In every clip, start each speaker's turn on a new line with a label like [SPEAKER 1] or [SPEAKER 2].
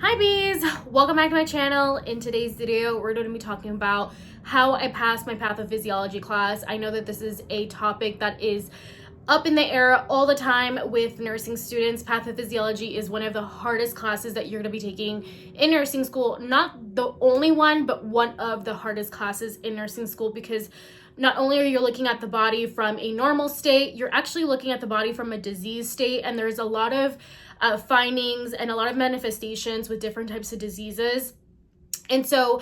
[SPEAKER 1] Hi bees! Welcome back to my channel. In today's video, we're going to be talking about how I passed my pathophysiology class. I know that this is a topic that is up in the air all the time with nursing students. Pathophysiology is one of the hardest classes that you're going to be taking in nursing school. Not the only one, but one of the hardest classes in nursing school, because not only are you looking at the body from a normal state, you're actually looking at the body from a disease state, and there's a lot of findings and a lot of manifestations with different types of diseases. And so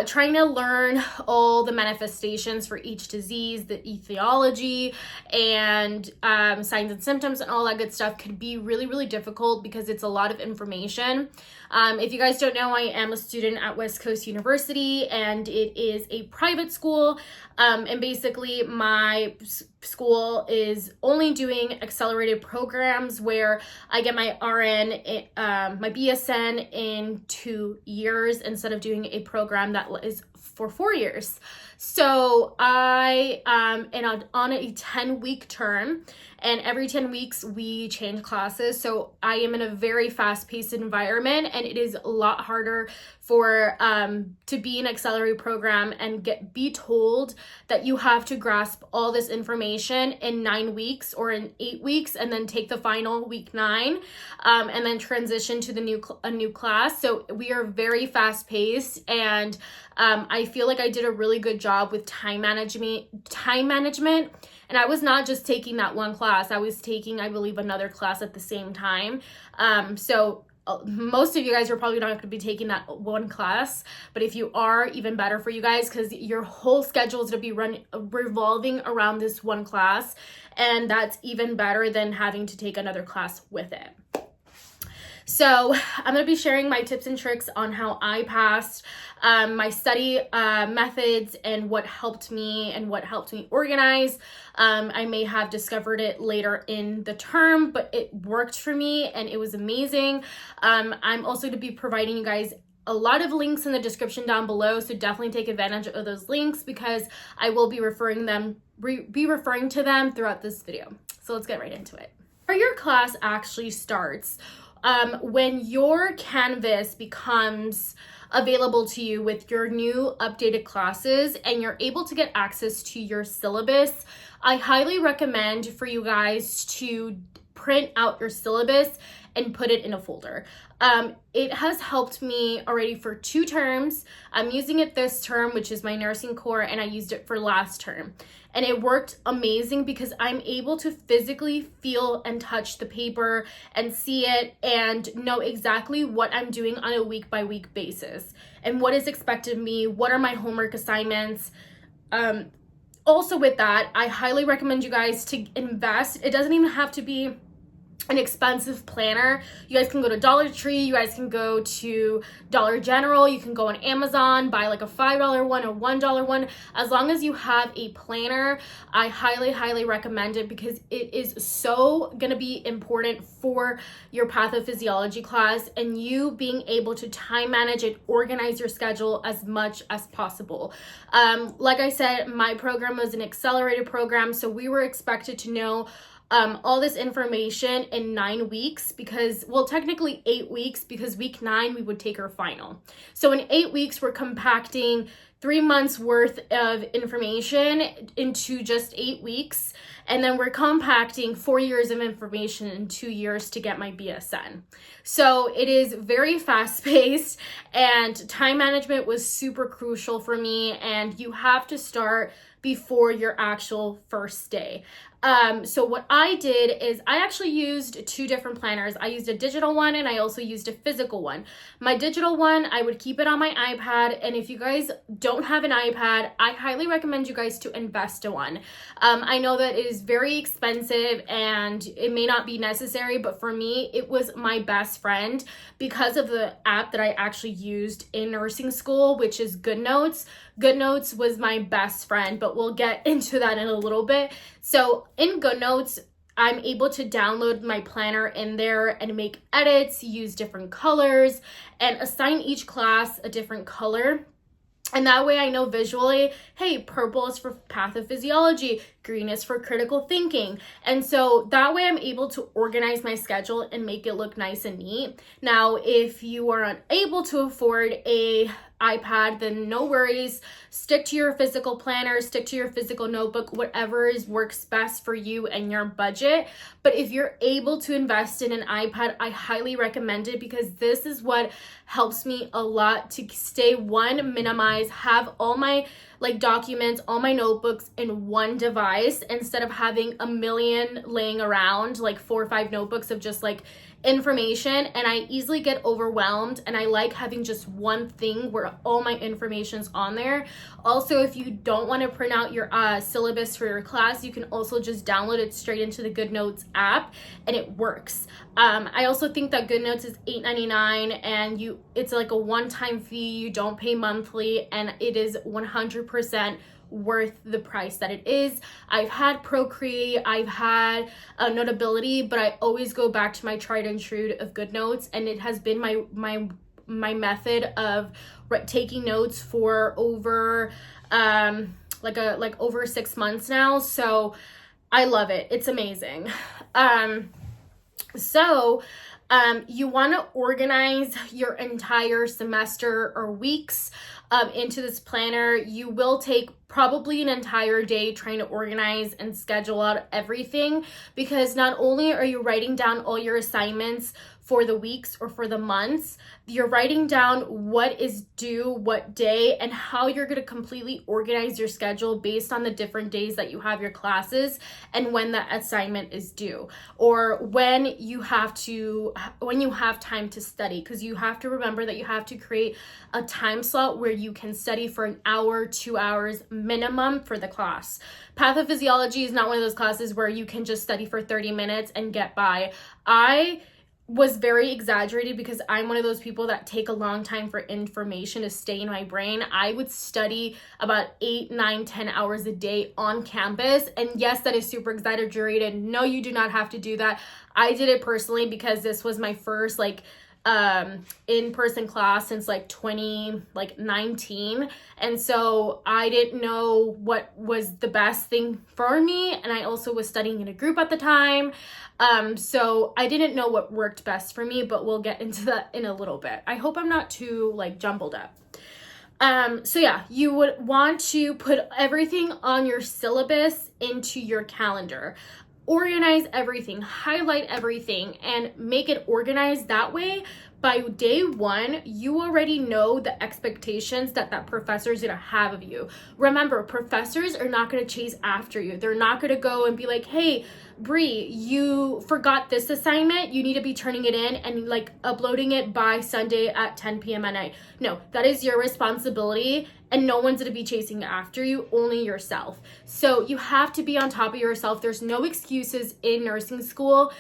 [SPEAKER 1] trying to learn all the manifestations for each disease, the etiology, and signs and symptoms and all that good stuff could be really, really difficult because it's a lot of information. If you guys don't know, I am a student at West Coast University, and it is a private school. And basically my school is only doing accelerated programs where I get my RN, my BSN in 2 years instead of doing a program that is for 4 years. So I am on a 10-week term, and every 10 weeks we change classes. So I am in a very fast-paced environment, and it is a lot harder for to be an accelerated program and be told that you have to grasp all this information in 9 weeks or in 8 weeks, and then take the final week 9, and then transition to a new class. So we are very fast-paced, and I feel like I did a really good job with time management. And I was not just taking that one class, I was taking, I believe, another class at the same time. So most of you guys are probably not going to be taking that one class, but if you are, even better for you guys, because your whole schedule is going to be revolving around this one class, and that's even better than having to take another class with it. So I'm going to be sharing my tips and tricks on how I passed, my study methods, and what helped me organize. I may have discovered it later in the term, but it worked for me and it was amazing. I'm also going to be providing you guys a lot of links in the description down below, so definitely take advantage of those links because I will be referring to them throughout this video. So let's get right into it. Where your class actually starts, when your Canvas becomes available to you with your new updated classes and you're able to get access to your syllabus, I highly recommend for you guys to print out your syllabus and put it in a folder. It has helped me already for 2 terms. I'm using it this term, which is my nursing core, and I used it for last term. And it worked amazing because I'm able to physically feel and touch the paper and see it and know exactly what I'm doing on a week-by-week basis and what is expected of me, what are my homework assignments. Also with that, I highly recommend you guys to invest. It doesn't even have to be an expensive planner. You guys can go to Dollar Tree, you guys can go to Dollar General, you can go on Amazon, buy like a $5 one, a $1 one. As long as you have a planner, I highly recommend it because it is so gonna be important for your pathophysiology class and you being able to time manage and organize your schedule as much as possible. Like I said, my program was an accelerated program, so we were expected to know all this information in 9 weeks because, well, technically 8 weeks, because week 9 we would take our final. So in 8 weeks, we're compacting 3 months worth of information into just 8 weeks. And then we're compacting 4 years of information in 2 years to get my BSN. So it is very fast paced, and time management was super crucial for me. And you have to start before your actual first day. So what I did is I actually used 2 different planners. I used a digital one and I also used a physical one. My digital one, I would keep it on my iPad, and if you guys don't have an iPad, I highly recommend you guys to invest in one. I know that it is very expensive and it may not be necessary, but for me, it was my best friend because of the app that I actually used in nursing school, which is GoodNotes. GoodNotes was my best friend, but we'll get into that in a little bit. So in GoodNotes, I'm able to download my planner in there and make edits, use different colors, and assign each class a different color. And that way I know visually, hey, purple is for pathophysiology, green is for critical thinking. And so that way I'm able to organize my schedule and make it look nice and neat. Now, if you are unable to afford a iPad, then no worries. Stick to your physical planner, stick to your physical notebook, whatever works best for you and your budget. But if you're able to invest in an iPad, I highly recommend it, because this is what helps me a lot to stay minimize, have all my documents, all my notebooks in one device, instead of having a million laying around, like 4 or 5 notebooks of just information. And I easily get overwhelmed, and I like having just one thing where all my information's on there. Also, if you don't want to print out your syllabus for your class, you can also just download it straight into the GoodNotes app, and it works. I also think that GoodNotes is $8.99, and it's like a one-time fee. You don't pay monthly, and it is 100% worth the price that it is. I've had Procreate, I've had Notability, but I always go back to my tried and true of GoodNotes, and it has been my method of taking notes for over over 6 months now. So I love it. It's amazing. You want to organize your entire semester or weeks into this planner. You will take probably an entire day trying to organize and schedule out everything, because not only are you writing down all your assignments for the weeks or for the months, you're writing down what is due what day and how you're going to completely organize your schedule based on the different days that you have your classes and when that assignment is due, or when you have time to study, because you have to remember that you have to create a time slot where you can study for an hour, 2 hours minimum for the class. Pathophysiology is not one of those classes where you can just study for 30 minutes and get by. I was very exaggerated because I'm one of those people that take a long time for information to stay in my brain. I would study about 8, 9, 10 hours a day on campus. And yes, that is super exaggerated. No, you do not have to do that. I did it personally because this was my first in-person class since 2019, and so I didn't know what was the best thing for me, and I also was studying in a group at the time, so I didn't know what worked best for me, but we'll get into that in a little bit. I hope I'm not too jumbled up. You would want to put everything on your syllabus into your calendar. Organize everything, highlight everything, and make it organized. That way, by day 1, you already know the expectations that professor is going to have of you. Remember, professors are not going to chase after you. They're not going to go and be like, hey, Bree, you forgot this assignment. You need to be turning it in and uploading it by Sunday at 10 p.m. at night. No, that is your responsibility, and no one's going to be chasing after you, only yourself. So you have to be on top of yourself. There's no excuses in nursing school,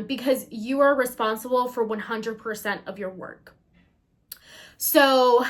[SPEAKER 1] because you are responsible for 100% of your work. So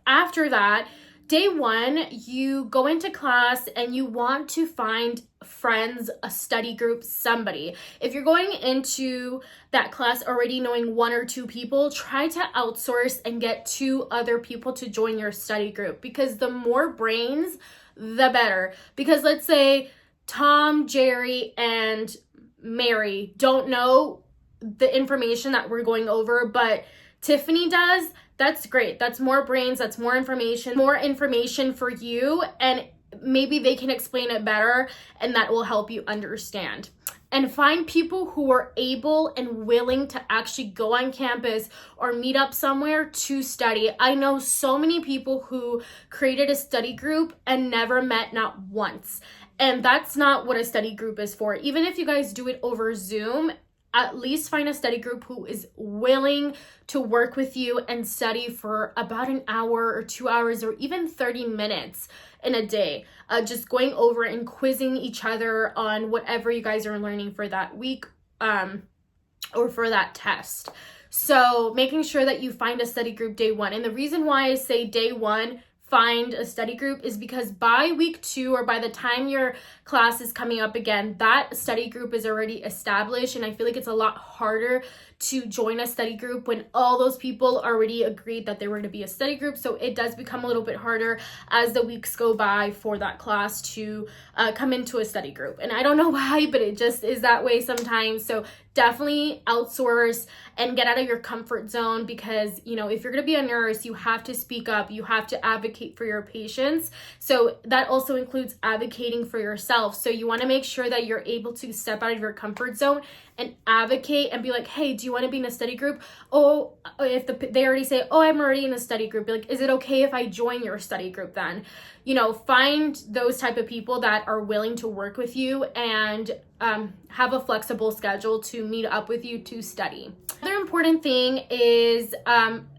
[SPEAKER 1] after that, day 1, you go into class and you want to find friends, a study group, somebody. If you're going into that class already knowing 1 or 2 people, try to outsource and get 2 other people to join your study group, because the more brains, the better. Because let's say Tom, Jerry, and Mary don't know the information that we're going over, but Tiffany does. That's great. That's more brains. That's more information for you. And maybe they can explain it better, and that will help you understand. And find people who are able and willing to actually go on campus or meet up somewhere to study. I know so many people who created a study group and never met, not once. And that's not what a study group is for. Even if you guys do it over Zoom, at least find a study group who is willing to work with you and study for about an hour or 2 hours or even 30 minutes in a day. Just going over and quizzing each other on whatever you guys are learning for that week or for that test. So making sure that you find a study group day 1. And the reason why I say day 1, find a study group, is because by week 2 or by the time your class is coming up again, that study group is already established, and I feel like it's a lot harder to join a study group when all those people already agreed that they were going to be a study group. So it does become a little bit harder as the weeks go by for that class to come into a study group. And I don't know why, but it just is that way sometimes. So definitely outsource and get out of your comfort zone, because, you know, if you're going to be a nurse, you have to speak up, you have to advocate for your patients. So that also includes advocating for yourself. So you want to make sure that you're able to step out of your comfort zone and advocate and be like, hey, do you want to be in a study group? Oh, if they already say, oh, I'm already in a study group, be like, is it okay if I join your study group then? You know, find those type of people that are willing to work with you and have a flexible schedule to meet up with you to study. Another important thing is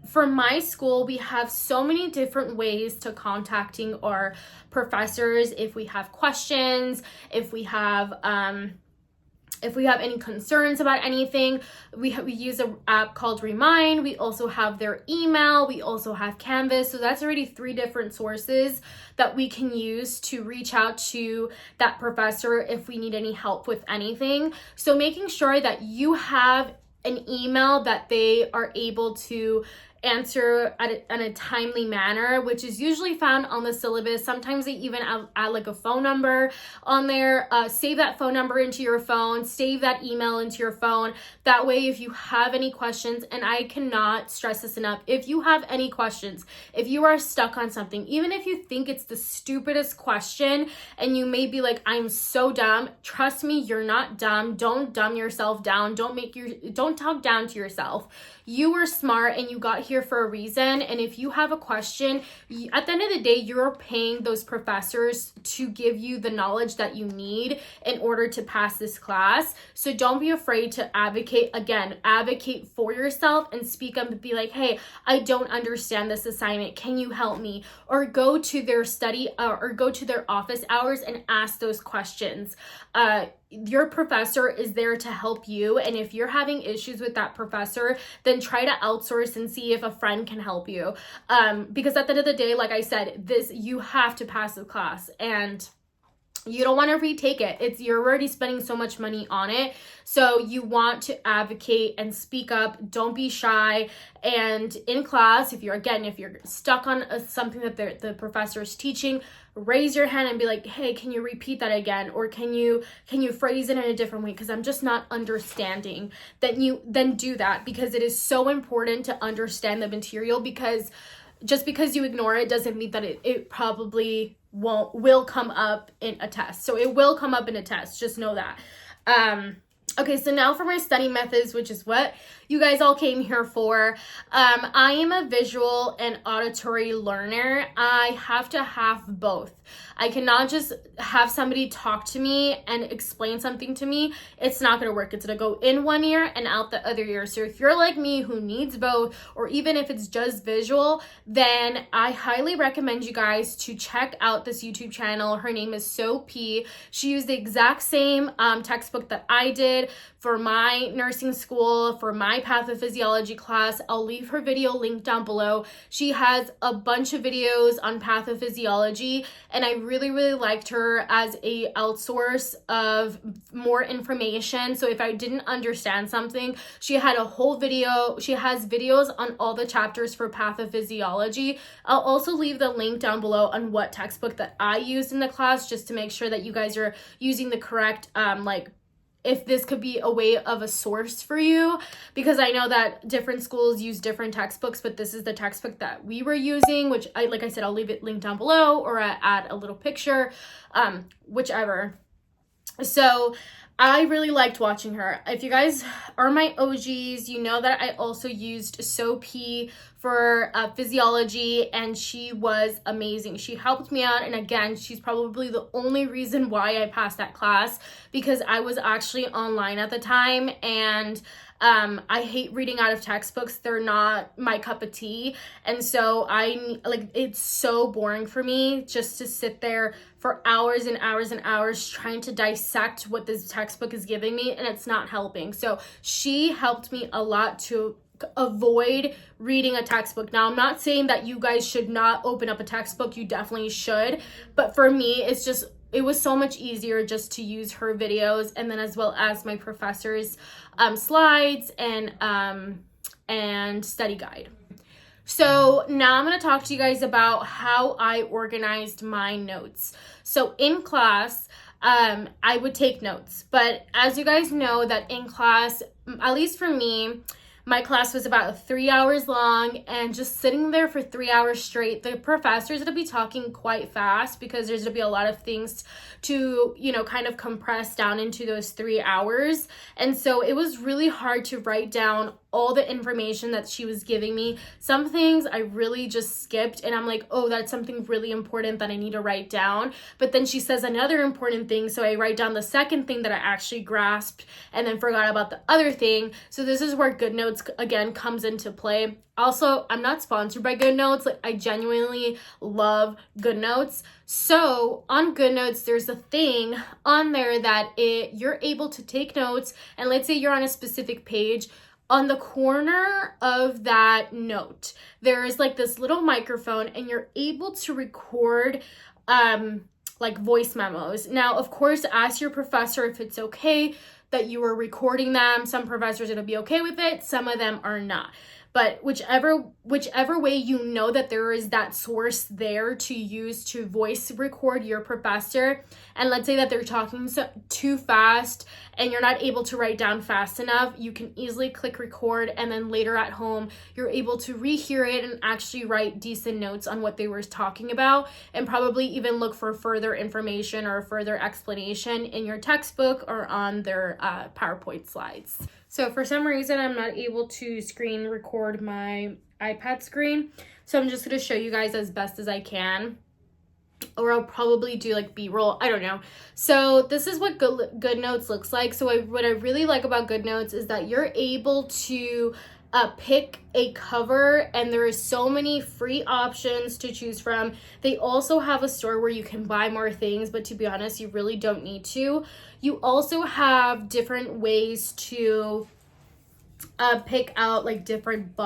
[SPEAKER 1] for my school, we have so many different ways to contacting our professors if we have questions, if we have any concerns about anything. We use an app called Remind. We also have their email. We also have Canvas. So that's already 3 different sources that we can use to reach out to that professor if we need any help with anything. So making sure that you have an email that they are able to answer in a timely manner, which is usually found on the syllabus. Sometimes they even add like a phone number on there. Save that phone number into your phone, save that email into your phone. That way, if you have any questions, and I cannot stress this enough, if you have any questions, if you are stuck on something, even if you think it's the stupidest question and you may be like, I'm so dumb, trust me, you're not dumb. Don't dumb yourself down. Don't talk down to yourself. You were smart and you got here for a reason. And if you have a question, at the end of the day, you're paying those professors to give you the knowledge that you need in order to pass this class. So don't be afraid to advocate. Again, advocate for yourself and speak up and be like, hey, I don't understand this assignment. Can you help me? Or go to their study or go to their office hours and ask those questions. Your professor is there to help you, and if you're having issues with that professor, then try to outsource and see if a friend can help you, because at the end of the day, like I said, you have to pass the class and you don't want to retake it. You're already spending so much money on it. So you want to advocate and speak up. Don't be shy. And in class, if you're stuck on something that the professor is teaching, raise your hand and be like, hey, can you repeat that again? Or can you phrase it in a different way? Because I'm just not understanding. Then do that, because it is so important to understand the material, because just because you ignore it doesn't mean that it probably will come up in a test. So it will come up in a test. Just know that. Okay, so now for my study methods, which is what you guys all came here for. I am a visual and auditory learner. I have to have both. I cannot just have somebody talk to me and explain something to me. It's not going to work. It's going to go in one ear and out the other ear. So if you're like me who needs both, or even if it's just visual, then I highly recommend you guys to check out this YouTube channel. Her name is P. She used the exact same textbook that I did for my nursing school, for my pathophysiology class. I'll leave her video linked down below. She has a bunch of videos on pathophysiology, and I really, really liked her as a outsource of more information. So if I didn't understand something, she had a whole video. She has videos on all the chapters for pathophysiology. I'll also leave the link down below on what textbook that I used in the class, just to make sure that you guys are using the correct, if this could be a way of a source for you, because I know that different schools use different textbooks, but this is the textbook that we were using, which like I said, I'll leave it linked down below, or add a little picture, whichever. So I really liked watching her. If you guys are my OGs, you know that I also used P for physiology, and she was amazing. She helped me out, and again, she's probably the only reason why I passed that class, because I was actually online at the time, and I hate reading out of textbooks. They're not my cup of tea, and so it's so boring for me just to sit there for hours and hours and hours trying to dissect what this textbook is giving me, and it's not helping. So she helped me a lot to avoid reading a textbook. Now, I'm not saying that you guys should not open up a textbook. You definitely should, but for me, it's just it was so much easier just to use her videos, and then as well as my professor's slides and study guide. So now I'm going to talk to you guys about how I organized my notes. So in class, I would take notes, but as you guys know that in class, at least for me, my class was about 3 hours long, and just sitting there for 3 hours straight, the professor's going to be talking quite fast because there's going to be a lot of things to, you know, kind of compress down into those 3 hours. And so it was really hard to write down all the information that she was giving me. Some things I really just skipped, and I'm like, oh, that's something really important that I need to write down. But then she says another important thing, so I write down the second thing that I actually grasped and then forgot about the other thing. So this is where GoodNotes again comes into play. Also, I'm not sponsored by GoodNotes. Like, I genuinely love GoodNotes. So on GoodNotes, there's a thing on there that you're able to take notes, and let's say you're on a specific page. On the corner of that note, there is like this little microphone, and you're able to record like voice memos. Now, of course, ask your professor if it's okay that you are recording them. Some professors are going to be okay with it. Some of them are not. But whichever way you know that there is that source there to use to voice record your professor, and let's say that they're talking too fast and you're not able to write down fast enough, you can easily click record, and then later at home, you're able to rehear it and actually write decent notes on what they were talking about, and probably even look for further information or further explanation in your textbook or on their PowerPoint slides. So for some reason, I'm not able to screen record my iPad screen. So I'm just going to show you guys as best as I can. Or I'll probably do like B-roll. I don't know. So this is what GoodNotes looks like. So what I really like about GoodNotes is that you're able to pick a cover, and there is so many free options to choose from. They also have a store where you can buy more things, but to be honest, you really don't need to. You also have different ways to pick out like different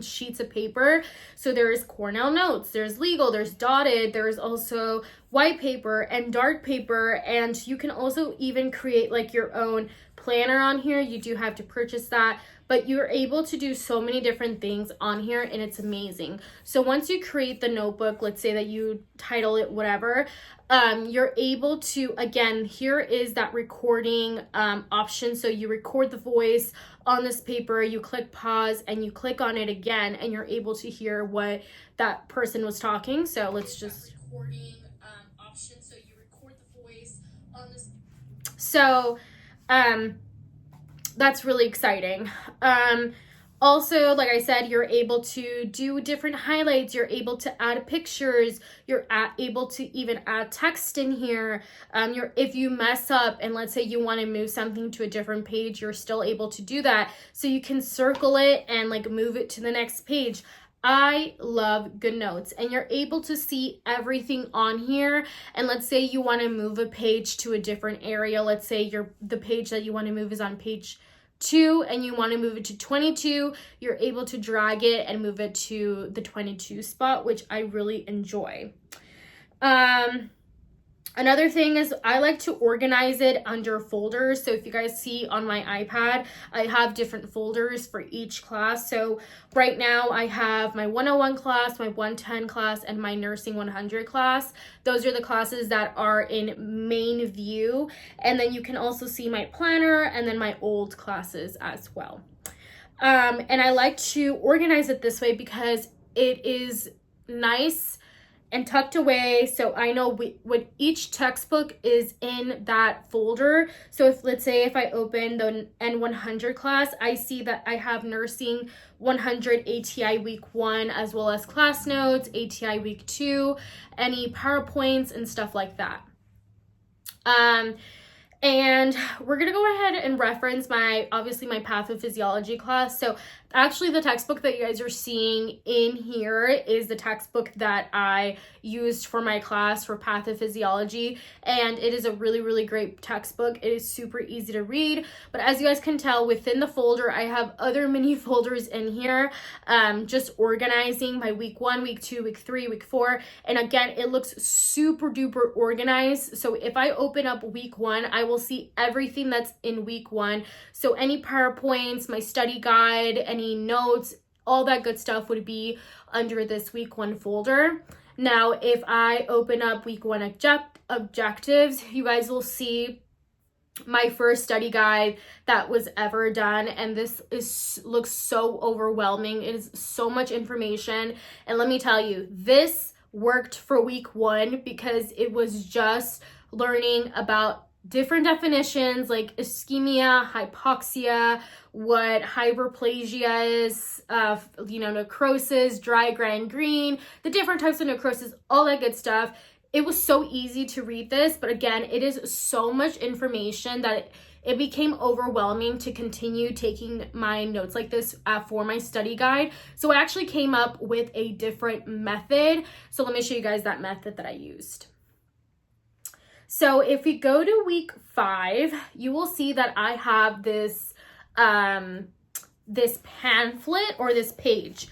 [SPEAKER 1] sheets of paper. So there's Cornell notes, there's legal, there's dotted, there's also white paper and dark paper, and you can also even create like your own planner on here. You do have to purchase that, but you're able to do so many different things on here, and it's amazing. So once you create the notebook, let's say that you title it whatever, you're able to, again, here is that recording option. So you record the voice on this paper, you click pause, and you click on it again, and you're able to hear what that person was talking. So let's just recording option. So you record the voice on this. So that's really exciting. Also, like I said, you're able to do different highlights. You're able to add pictures. You're able to even add text in here. If you mess up and let's say you want to move something to a different page, you're still able to do that. So you can circle it and like move it to the next page. I love GoodNotes, and you're able to see everything on here. And let's say you want to move a page to a different area. Let's say the page that you want to move is on page 2 and you want to move it to 22, you're able to drag it and move it to the 22 spot, which I really enjoy. Another thing is I like to organize it under folders. So if you guys see on my iPad, I have different folders for each class. So right now I have my 101 class, my 110 class, and my nursing 100 class. Those are the classes that are in main view. And then you can also see my planner and then my old classes as well. And I like to organize it this way because it is nice and tucked away, so I know what each textbook is in that folder. So let's say if I open the N100 class, I see that I have nursing 100 ATI week 1, as well as class notes, ATI week 2, any PowerPoints and stuff like that. And we're going to go ahead and reference obviously my pathophysiology class. So Actually, the textbook that you guys are seeing in here is the textbook that I used for my class for Pathophysiology, and it is a really, really great textbook. It is super easy to read, but as you guys can tell, within the folder, I have other mini folders in here, just organizing my week 1, week 2, week 3, week 4, and again, it looks super duper organized. So if I open up week 1, I will see everything that's in week 1. So any PowerPoints, my study guide, any notes, all that good stuff would be under this week 1 folder. Now, if I open up week 1 objectives, you guys will see my first study guide that was ever done, and this looks so overwhelming. It is so much information, and let me tell you, this worked for week 1 because it was just learning about different definitions like ischemia, hypoxia, what hyperplasia is, necrosis, dry gangrene, the different types of necrosis, all that good stuff. It was so easy to read this, but again, it is so much information that it became overwhelming to continue taking my notes like this for my study guide. So I actually came up with a different method. So let me show you guys that method that I used. So if we go to week 5, you will see that I have this this pamphlet or this page.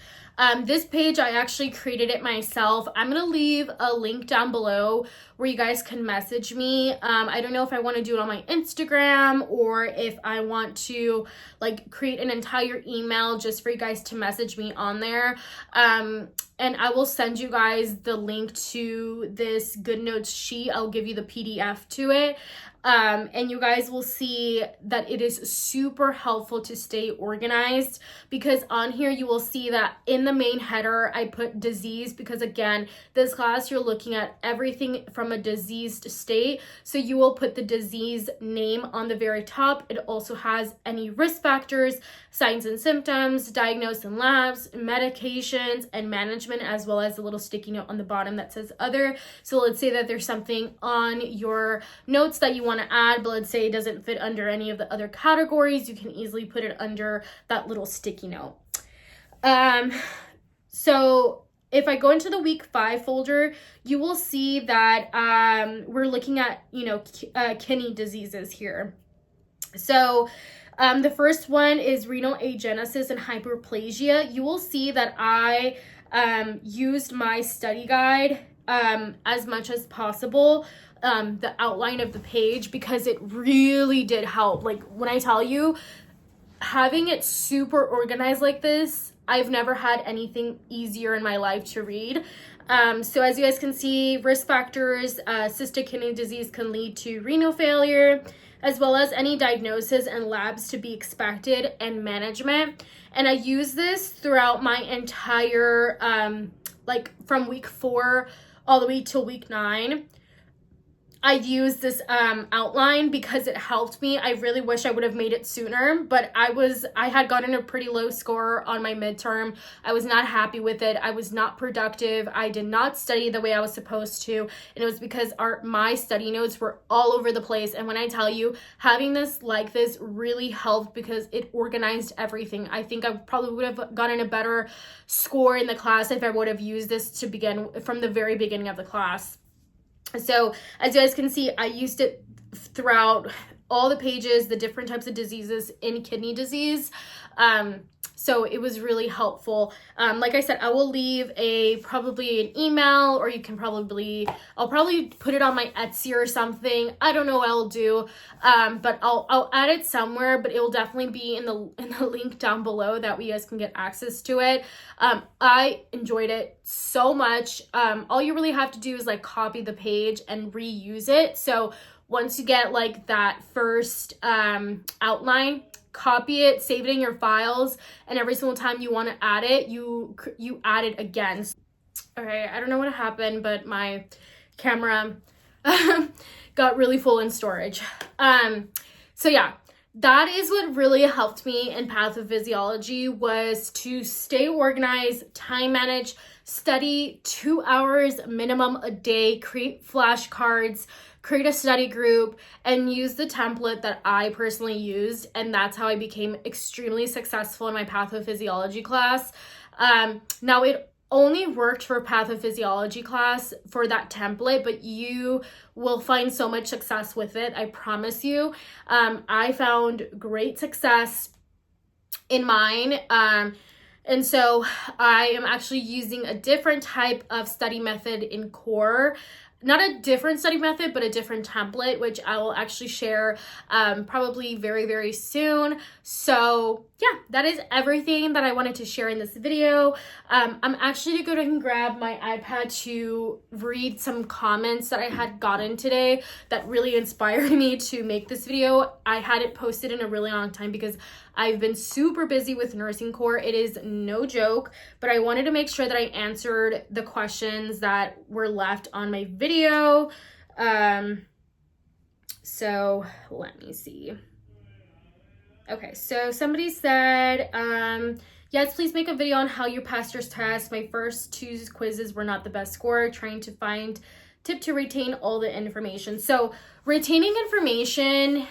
[SPEAKER 1] This page, I actually created it myself. I'm going to leave a link down below where you guys can message me. I don't know if I want to do it on my Instagram or if I want to like create an entire email just for you guys to message me on there. And I will send you guys the link to this GoodNotes sheet. I'll give you the PDF to it. And you guys will see that it is super helpful to stay organized, because on here you will see that in the main header I put disease, because again, this class you're looking at everything from a diseased state, so you will put the disease name on the very top. It also has any risk factors, signs and symptoms, diagnosis and labs, medications and management, as well as a little sticky note on the bottom that says other. So let's say that there's something on your notes that you want to add, but let's say it doesn't fit under any of the other categories, you can easily put it under that little sticky note. So if I go into the week 5 folder, you will see that we're looking at, kidney diseases here. So the first one is renal agenesis and hyperplasia. You will see that I used my study guide as much as possible, the outline of the page, because it really did help. Like when I tell you, having it super organized like this, I've never had anything easier in my life to read. So as you guys can see, risk factors, cystic kidney disease can lead to renal failure, as well as any diagnosis and labs to be expected and management. And I use this throughout my entire, from week 4 all the way till week 9. I used this outline because it helped me. I really wish I would have made it sooner, but I had gotten a pretty low score on my midterm. I was not happy with it. I was not productive. I did not study the way I was supposed to, and it was because my study notes were all over the place. And when I tell you, having this like this really helped because it organized everything. I think I probably would have gotten a better score in the class if I would have used this to begin from the very beginning of the class. So as you guys can see, I used it throughout all the pages, the different types of diseases in kidney disease. So it was really helpful. Like I said, I will leave probably an email, or you can I'll probably put it on my Etsy or something. I don't know what I'll do, but I'll add it somewhere, but it will definitely be in the link down below that you guys can get access to it. I enjoyed it so much. All you really have to do is copy the page and reuse it. So once you get that first outline, copy it, save it in your files, and every single time you want to add it, you add it again. Okay, I don't know what happened, but my camera got really full in storage. So yeah, that is what really helped me in pathophysiology, was to stay organized, time manage, study 2 hours minimum a day, create flashcards, create a study group, and use the template that I personally used. And that's how I became extremely successful in my pathophysiology class. Now it only worked for pathophysiology class for that template, but you will find so much success with it. I promise you. I found great success in mine. And so I am actually using a different type of study method in core. Not a different study method, but a different template, which I will actually share probably very, very soon. So yeah, that is everything that I wanted to share in this video. I'm actually going to go ahead and grab my iPad to read some comments that I had gotten today that really inspired me to make this video. I had it posted in a really long time because I've been super busy with nursing core. It is no joke, but I wanted to make sure that I answered the questions that were left on my video. So let me see. Okay, so somebody said, yes, please make a video on how you passed your test. My first 2 quizzes were not the best score. Trying to find tip to retain all the information. So retaining information,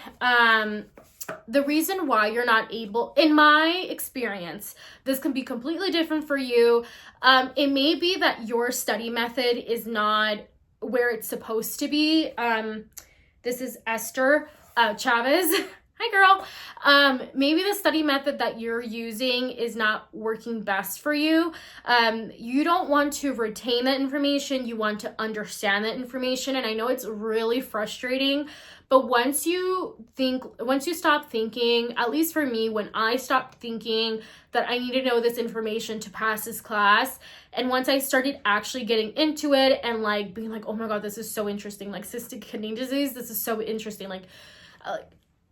[SPEAKER 1] the reason why you're not able, in my experience, this can be completely different for you. It may be that your study method is not where it's supposed to be. This is Esther Chavez. Hi, girl. Maybe the study method that you're using is not working best for you. You don't want to retain that information. You want to understand that information. And I know it's really frustrating, but once you stop thinking, at least for me, when I stopped thinking that I need to know this information to pass this class, and once I started actually getting into it and like being like, oh my God, this is so interesting. Like cystic kidney disease, this is so interesting.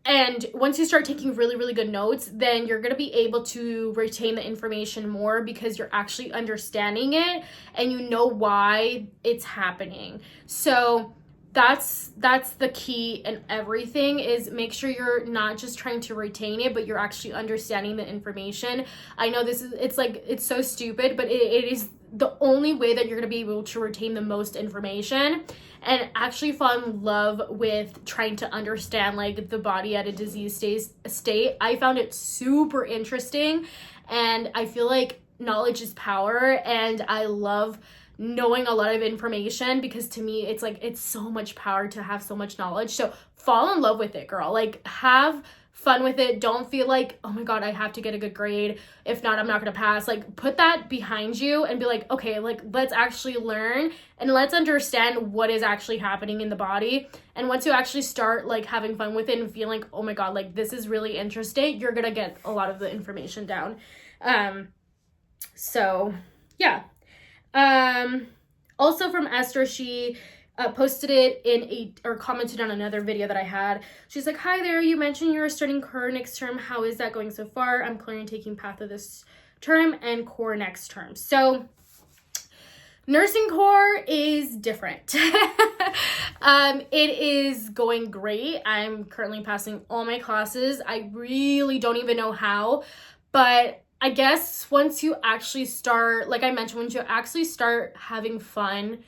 [SPEAKER 1] And once you start taking really, really good notes, then you're going to be able to retain the information more because you're actually understanding it and you know why it's happening. So that's the key in everything, is make sure you're not just trying to retain it, but you're actually understanding the information. I know it's so stupid, but it is the only way that you're going to be able to retain the most information and actually fall in love with trying to understand like the body at a disease state. I found it super interesting, and I feel like knowledge is power, and I love knowing a lot of information because to me it's like it's so much power to have so much knowledge. So fall in love with it, girl. Like have fun with it. Don't feel like, oh my God, I have to get a good grade, if not I'm not gonna pass. Like put that behind you and be like, okay, like let's actually learn and let's understand what is actually happening in the body. And once you actually start like having fun with it and feeling like, oh my God, like this is really interesting, you're gonna get a lot of the information down. So yeah. Also from Esther, she posted it or commented on another video that I had. She's like, hi there, you mentioned you're starting core next term. How is that going so far? I'm planning on taking patho this term and core next term. So nursing core is different. It is going great. I'm currently passing all my classes. I really don't even know how, but I guess once you actually start, like I mentioned, once you actually start having fun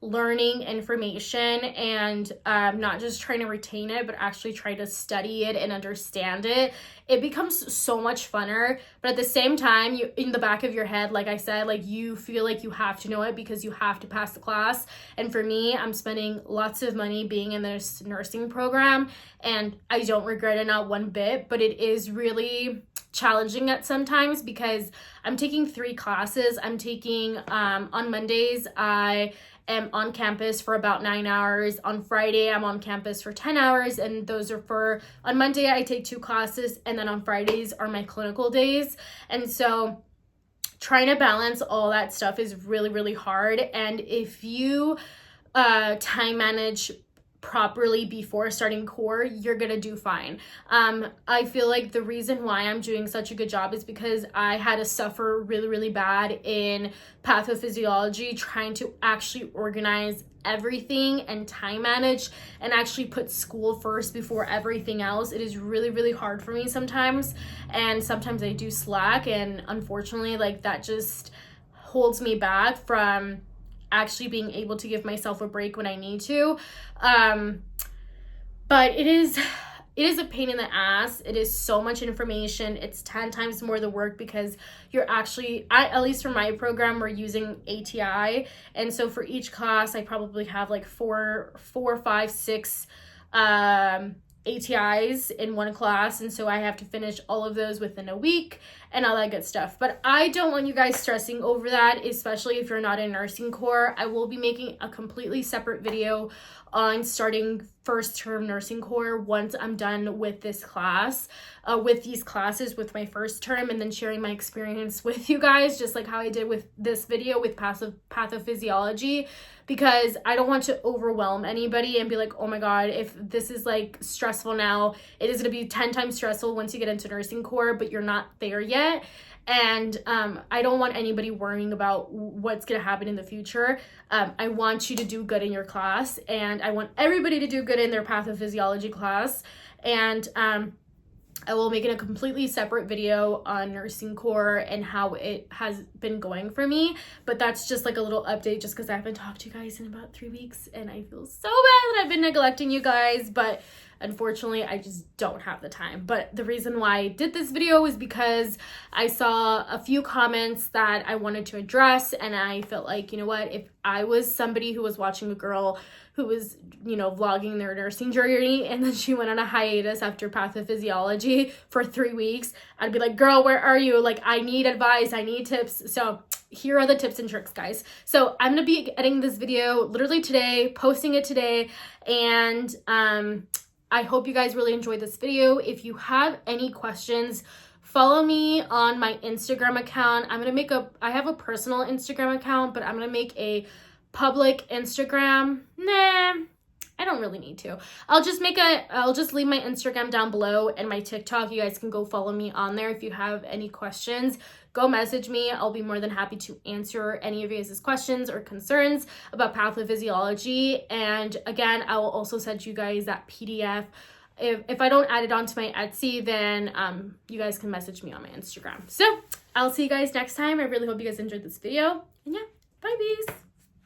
[SPEAKER 1] learning information and not just trying to retain it, but actually try to study it and understand it, it becomes so much funner. But at the same time, you in the back of your head, like I said, like you feel like you have to know it because you have to pass the class. And for me, I'm spending lots of money being in this nursing program, and I don't regret it, not one bit, but it is really challenging at sometimes because I'm taking 3 classes. I'm taking on Mondays I am on campus for about 9 hours. On Friday I'm on campus for 10 hours, and those are on Monday I take 2 classes, and then on Fridays are my clinical days. And so trying to balance all that stuff is really, really hard. And if you time manage properly before starting core, you're gonna do fine. I feel like the reason why I'm doing such a good job is because I had to suffer really, really bad in pathophysiology trying to actually organize everything and time manage and actually put school first before everything else. It is really, really hard for me sometimes, and sometimes I do slack, and unfortunately like that just holds me back from actually being able to give myself a break when I need to. But it is a pain in the ass. It is so much information. It's 10 times more the work because you're actually, at least for my program, we're using ATI. And so for each class, I probably have like four, five, six ATIs in one class, and so I have to finish all of those within a week and all that good stuff. But I don't want you guys stressing over that, especially if you're not in nursing corps. I will be making a completely separate video on starting first term nursing corps once I'm done with this class, with these classes with my first term, and then sharing my experience with you guys, just like how I did with this video with pathophysiology, because I don't want to overwhelm anybody and be like, oh my God, if this is like stressful now, it is going to be 10 times stressful once you get into nursing corps, but you're not there yet. And I don't want anybody worrying about what's going to happen in the future. I want you to do good in your class, and I want everybody to do good in their pathophysiology class. And I will make it a completely separate video on nursing corps and how it has been going for me. But that's just like a little update, just because I haven't talked to you guys in about 3 weeks, and I feel so bad that I've been neglecting you guys. But unfortunately, I just don't have the time. But the reason why I did this video is because I saw a few comments that I wanted to address, and I felt like, you know what, if I was somebody who was watching a girl who was, you know, vlogging their nursing journey, and then she went on a hiatus after pathophysiology for 3 weeks, I'd be like, girl, where are you? Like, I need advice, I need tips. So here are the tips and tricks, guys. So I'm gonna be editing this video literally today, posting it today, and I hope you guys really enjoyed this video. If you have any questions, follow me on my Instagram account. I have a personal Instagram account, but I'm gonna make a public Instagram. Nah, I don't really need to. I'll just leave my Instagram down below and my TikTok. You guys can go follow me on there. If you have any questions, go message me. I'll be more than happy to answer any of you guys' questions or concerns about pathophysiology. And again, I will also send you guys that PDF. If I don't add it onto my Etsy, then you guys can message me on my Instagram. So I'll see you guys next time. I really hope you guys enjoyed this video. And yeah, bye bees.